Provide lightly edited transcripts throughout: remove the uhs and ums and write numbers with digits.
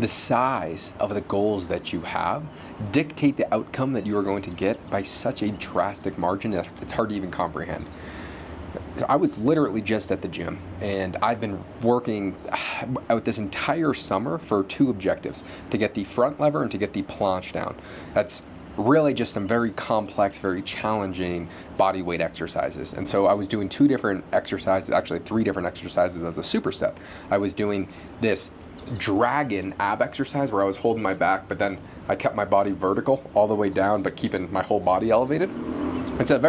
the size of the goals that you have dictate the outcome that you are going to get by such a drastic margin that it's hard to even comprehend. So I was literally just at the gym, and I've been working out this entire summer for two objectives: to get the front lever and to get the planche down. That's really just some very complex, very challenging body weight exercises. And so I was doing two different exercises, actually three different exercises as a superset. I was doing this dragon ab exercise where I was holding my back, but then I kept my body vertical all the way down, but keeping my whole body elevated. It's a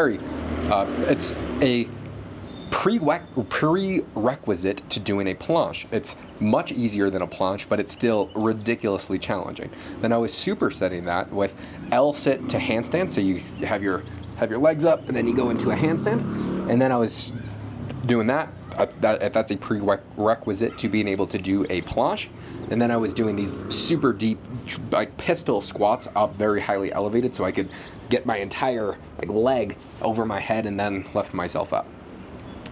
prerequisite to doing a planche. It's much easier than a planche, but it's still ridiculously challenging. Then I was supersetting that with L-sit to handstand. So you have your legs up, and then you go into a handstand. And then I was doing that. That's a prerequisite to being able to do a planche. And then I was doing these super deep, like pistol squats up very highly elevated, so I could get my entire leg over my head and then lift myself up.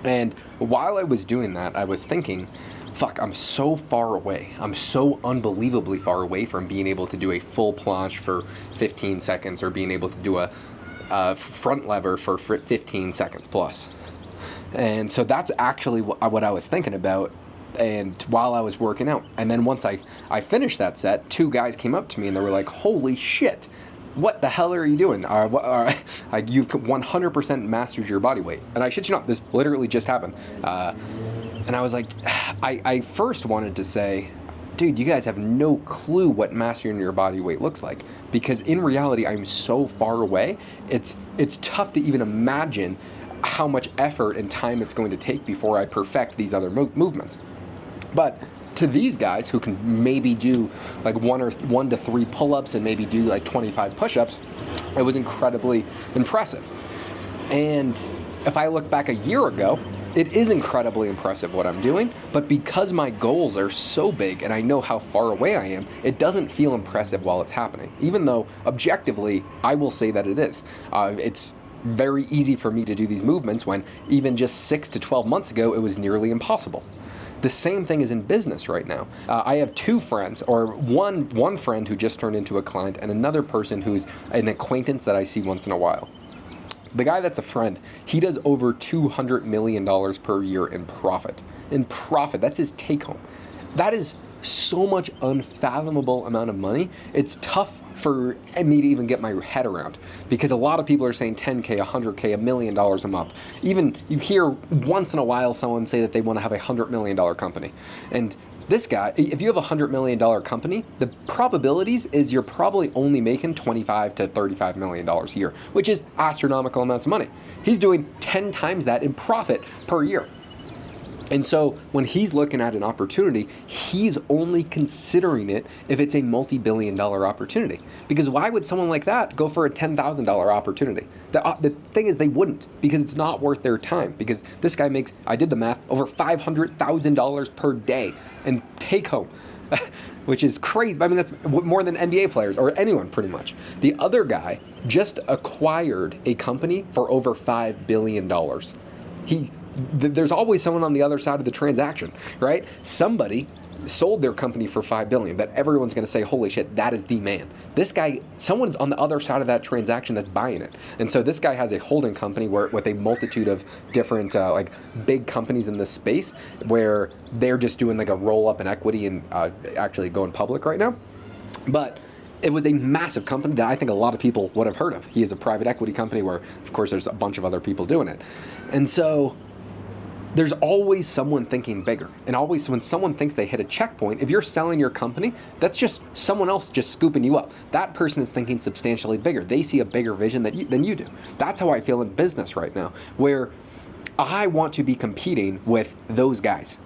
And while I was doing that, I was thinking, fuck, I'm so far away. I'm so unbelievably far away from being able to do a full planche for 15 seconds or being able to do a front lever for 15 seconds plus. And so that's actually what I was thinking about, and while I was working out. And then once I finished that set, two guys came up to me and they were like, holy shit, what the hell are you doing? You've 100% mastered your body weight. And I shit you not, this literally just happened. And I was like, I first wanted to say, dude, you guys have no clue what mastering your body weight looks like. Because in reality, I'm so far away, it's tough to even imagine how much effort and time it's going to take before I perfect these other movements. But to these guys who can maybe do like 1 to 3 pull-ups and maybe do like 25 push-ups, it was incredibly impressive. And if I look back a year ago, it is incredibly impressive what I'm doing, but because my goals are so big and I know how far away I am, it doesn't feel impressive while it's happening, even though objectively, I will say that it is. It's very easy for me to do these movements when even just 6 to 12 months ago, it was nearly impossible. The same thing is in business right now. I have two friends, or one friend who just turned into a client and another person who's an acquaintance that I see once in a while. So the guy that's a friend, he does over $200 million per year in profit. That's his take home. That is so much unfathomable amount of money. It's tough for me to even get my head around, because a lot of people are saying 10K, 100K, $1 million a month. Even you hear once in a while someone say that they want to have a $100 million company. And this guy, if you have a $100 million company, the probabilities is you're probably only making $25 to $35 million a year, which is astronomical amounts of money. He's doing 10 times that in profit per year. And so when he's looking at an opportunity, he's only considering it if it's a multi-billion-dollar opportunity. Because why would someone like that go for a $10,000 opportunity? The thing is, they wouldn't, because it's not worth their time. Because this guy makes, I did the math, over $500,000 per day and take home, which is crazy. I mean, that's more than NBA players or anyone pretty much. The other guy just acquired a company for over $5 billion. There's always someone on the other side of the transaction, right? Somebody sold their company for $5 billion, that everyone's going to say, holy shit, that is the man. This guy, someone's on the other side of that transaction that's buying it. And so this guy has a holding company with a multitude of different like big companies in this space, where they're just doing like a roll up in equity and actually going public right now. But it was a massive company that I think a lot of people would have heard of. He is a private equity company where, of course, there's a bunch of other people doing it. And so there's always someone thinking bigger. And always when someone thinks they hit a checkpoint, if you're selling your company, that's just someone else just scooping you up. That person is thinking substantially bigger. They see a bigger vision than you do. That's how I feel in business right now, where I want to be competing with those guys.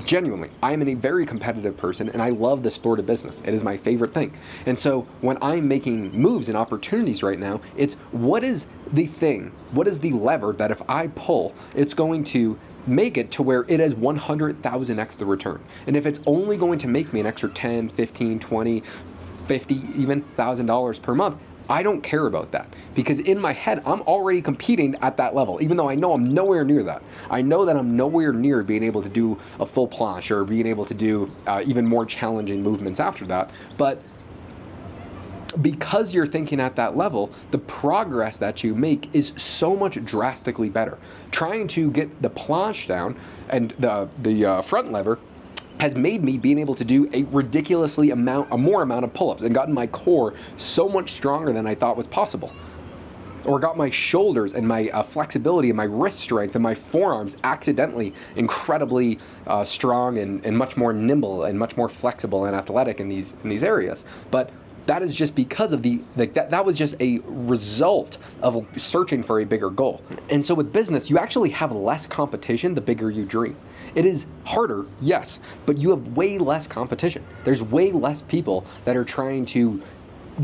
Genuinely, I am a very competitive person and I love the sport of business. It is my favorite thing. And so when I'm making moves and opportunities right now, it's what is the thing, what is the lever that if I pull, it's going to make it to where it is 100,000x the return. And if it's only going to make me an extra 10, 15, 20, 50 even $1,000 per month, I don't care about that because in my head, I'm already competing at that level, even though I know I'm nowhere near that. I know that I'm nowhere near being able to do a full planche or being able to do even more challenging movements after that. But because you're thinking at that level, the progress that you make is so much drastically better. Trying to get the planche down and the front lever has made me being able to do a ridiculously more amount of pull-ups and gotten my core so much stronger than I thought was possible. Or got my shoulders and my flexibility and my wrist strength and my forearms accidentally incredibly strong and much more nimble and much more flexible and athletic in these areas. But that is just because of that was just a result of searching for a bigger goal. And so with business, you actually have less competition the bigger you dream. It is harder, yes, but you have way less competition. There's way less people that are trying to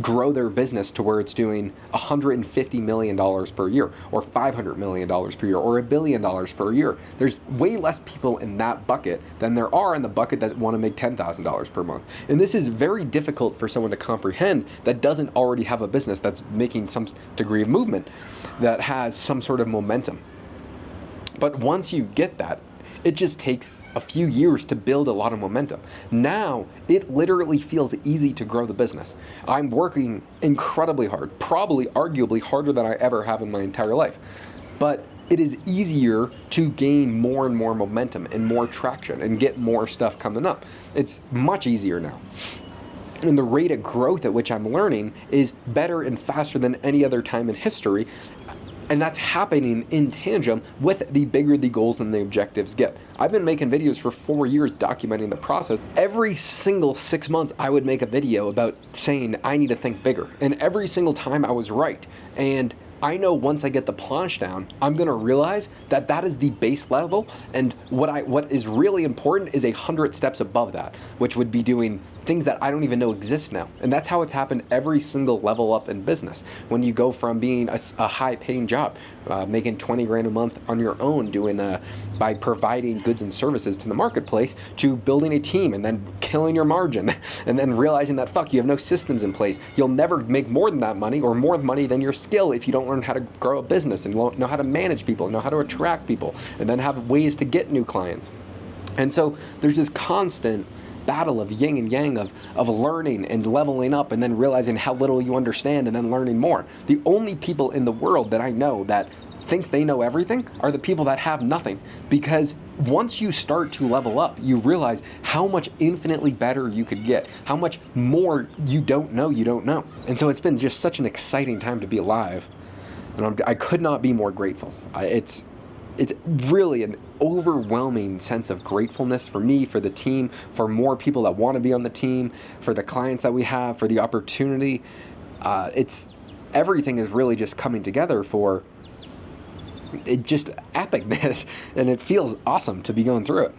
grow their business to where it's doing $150 million per year or $500 million per year or $1 billion per year. There's way less people in that bucket than there are in the bucket that want to make $10,000 per month. And this is very difficult for someone to comprehend that doesn't already have a business that's making some degree of movement, that has some sort of momentum. But once you get that, it just takes a few years to build a lot of momentum. Now, it literally feels easy to grow the business. I'm working incredibly hard, probably arguably harder than I ever have in my entire life. But it is easier to gain more and more momentum and more traction and get more stuff coming up. It's much easier now. And the rate of growth at which I'm learning is better and faster than any other time in history. And that's happening in tandem with the bigger the goals and the objectives get. I've been making videos for 4 years documenting the process. Every single 6 months, I would make a video about saying I need to think bigger. And every single time I was right. And I know once I get the planche down, I'm gonna realize that that is the base level, and what is really important is 100 steps above that, which would be doing things that I don't even know exist now. And that's how it's happened every single level up in business. When you go from being a high-paying job, making 20 grand a month on your own, doing by providing goods and services to the marketplace, to building a team and then killing your margin, and then realizing that fuck, you have no systems in place. You'll never make more than that money or more money than your skill if you don't learn how to grow a business and know how to manage people, know how to attract people, and then have ways to get new clients. And so there's this constant battle of yin and yang of learning and leveling up and then realizing how little you understand and then learning more. The only people in the world that I know that thinks they know everything are the people that have nothing, because once you start to level up, you realize how much infinitely better you could get, how much more you don't know. And so it's been just such an exciting time to be alive, and I could not be more grateful. It's really an overwhelming sense of gratefulness for me, for the team, for more people that want to be on the team, for the clients that we have, for the opportunity. Everything is really just coming together for it, just epicness, and it feels awesome to be going through it.